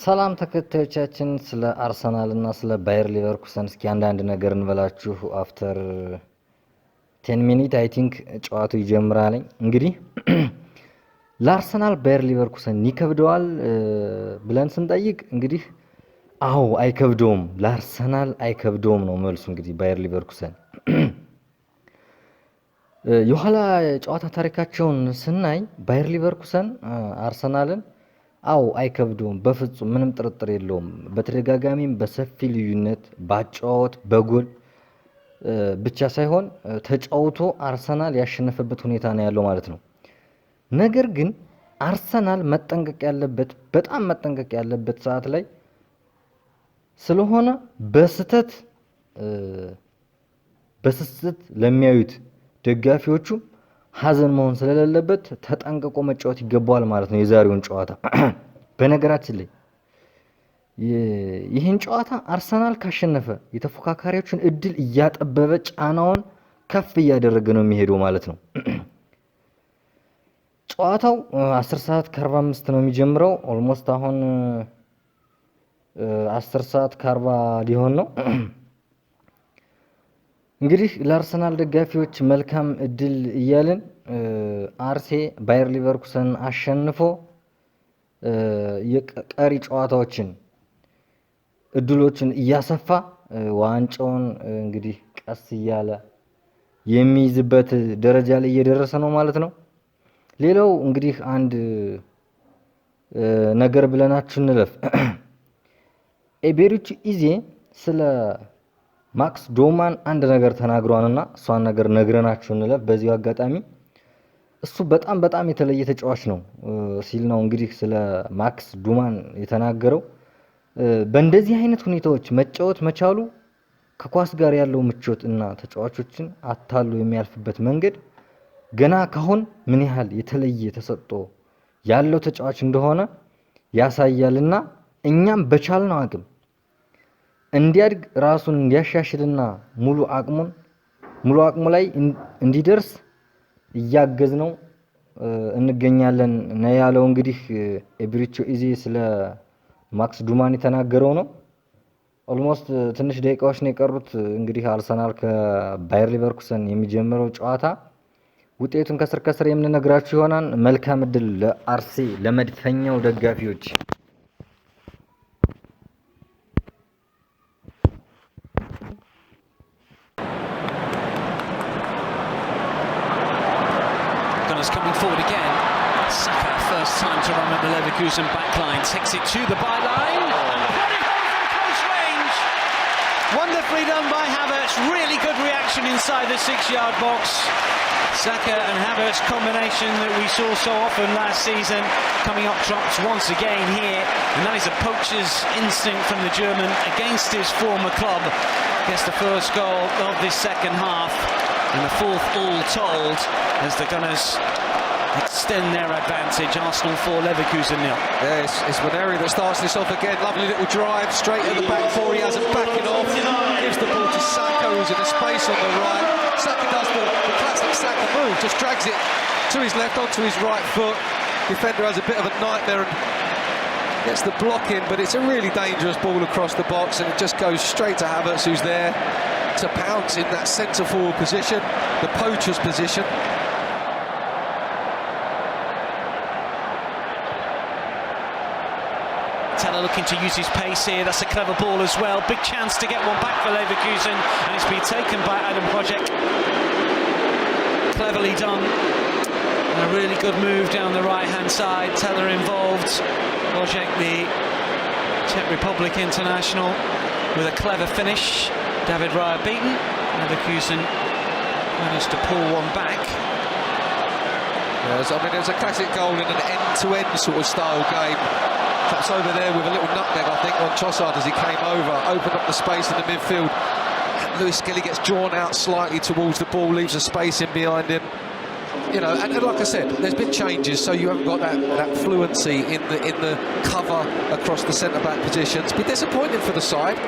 ሰላም ተከታዮቻችን ስለ አርሰናል እና ስለ ባየር ሊቨርኩሰን እስኪ አንዳንድ ነገር እንበላችሁ። አፍተር 10 ሚኒት አይ ቲንክ ጨዋታው ይጀምራል። እንግዲህ ለአርሰናል ባየር ሊቨርኩሰን ይከብደዋል ብለን ስንጠይቅ እንግዲህ አዎ አይከብደውም፣ ለአርሰናል አይከብደውም ነው መልሱ። እንግዲህ ባየር ሊቨርኩሰን የኋላ ጨዋታ ታሪካቸውን ስናይ ባየር ሊቨርኩሰን አርሰናልን አዎ አይከብደውም፣ በፍጹም ምንም ጥርጥር የለውም። በተደጋጋሚም በሰፊ ልዩነት ባጫወት በጎል ብቻ ሳይሆን ተጫውቶ አርሰናል ያሸነፈበት ሁኔታ ነው ያለው ማለት ነው። ነገር ግን አርሰናል መጠንቀቅ ያለበት በጣም መጠንቀቅ ያለበት ሰዓት ላይ ስለሆነ በስስት ለሚያዩት ደጋፊዎቹ ሀዘን መሆን ስለሌለበት ተጠንቅቆ መጫወት ይገባዋል ማለት ነው የዛሬውን ጨዋታ። በነገራችን ላይ ይህን ጨዋታ አርሰናል ካሸነፈ የተፎካካሪዎችን እድል እያጠበበ ጫናውን ከፍ እያደረገ ነው የሚሄደው ማለት ነው። ጨዋታው 10 ሰዓት ከ45 ነው የሚጀምረው። ኦልሞስት አሁን 10 ሰዓት ከ40 ሊሆን ነው። እንግዲህ ለአርሰናል ደጋፊዎች መልካም እድል እያልን አርሴ ባየር ሊቨርኩሰን አሸንፎ የቀሪ ጨዋታዎችን እድሎችን እያሰፋ ዋንጫውን እንግዲህ ቀስ እያለ የሚይዝበት ደረጃ ላይ እየደረሰ ነው ማለት ነው። ሌላው እንግዲህ አንድ ነገር ብለናችሁ እንለፍ። ኤቤሪቺ ኢዜ ስለ ማክስ ዶማን አንድ ነገር ተናግሯልና እሷን ነገር ነግረናችሁ እንለፍ። በዚሁ አጋጣሚ እሱ በጣም የተለየ ተጫዋች ነው ሲል ነው እንግዲህ ስለ ማክስ ዶማን የተናገረው። በእንደዚህ አይነት ሁኔታዎች መጫወት መቻሉ ከኳስ ጋር ያለው ምቾት እና ተጫዋቾችን አታሎ የሚያልፍበት መንገድ ገና ካሁን ምን ያህል የተለየ ተሰጥኦ ያለው ተጫዋች እንደሆነ ያሳያልና እኛም በቻልነው አቅም እንዲያድግ ራሱን እንዲያሻሽልና ሙሉ አቅሙ ላይ እንዲደርስ እያገዝነው እንገኛለን ነው ያለው። እንግዲህ ኤቤሪቺ ኢዜ ስለ ማክስ ዶማን የተናገረው ነው። ኦልሞስት ትንሽ ደቂቃዎች ነው የቀሩት። እንግዲህ አርሰናል ከባየር ሊቨርኩሰን የሚጀምረው ጨዋታ ውጤቱን ከስር የምንነግራችሁ ይሆናል። መልካም እድል ለአርሴ ለመድፈኛው ደጋፊዎች። Coming forward again. Saka, first time to run at the Leverkusen backline, takes it to the byline. And put it over from close range. Wonderfully done by Havertz. Really good reaction inside the 6-yard box. Saka and Havertz combination that we saw so often last season coming up trumps once again here, and that is a poacher's instinct from the German against his former club. Gets the first goal of this second half and the fourth all told as the Gunners extend their advantage. Arsenal 4, Leverkusen 0. Yes, it's Waneri that starts this off again. Lovely little drive straight at the back four. He has it backing off. Gives the ball to Saka, who's in a space on the right. Saka does the classic Saka move, just drags it to his left onto his right foot. Defender has a bit of a nightmare and gets the block in, but it's a really dangerous ball across the box, and it just goes straight to Havertz, who's there to pounce in that centre forward position, the poacher's position. Teller looking to use his pace here. That's a clever ball as well. Big chance to get one back for Leverkusen, and it's been taken by Adam Projek. Cleverly done. And a really good move down the right-hand side. Teller involved. Projek, the Czech Republic international, with a clever finish. David Raya beaten. Leverkusen managed to pull one back. Yes, I mean, there's a classic goal in an end-to-end sort of style game. Perhaps over there with a little nutmeg, I think, on Trossard as he came over, opened up the space in the midfield. Lewis Skelly gets drawn out slightly towards the ball, leaves a space in behind him. You know, and like I said, there's been changes, so you haven't got that fluency in the cover across the centre-back positions. Be disappointing for the side.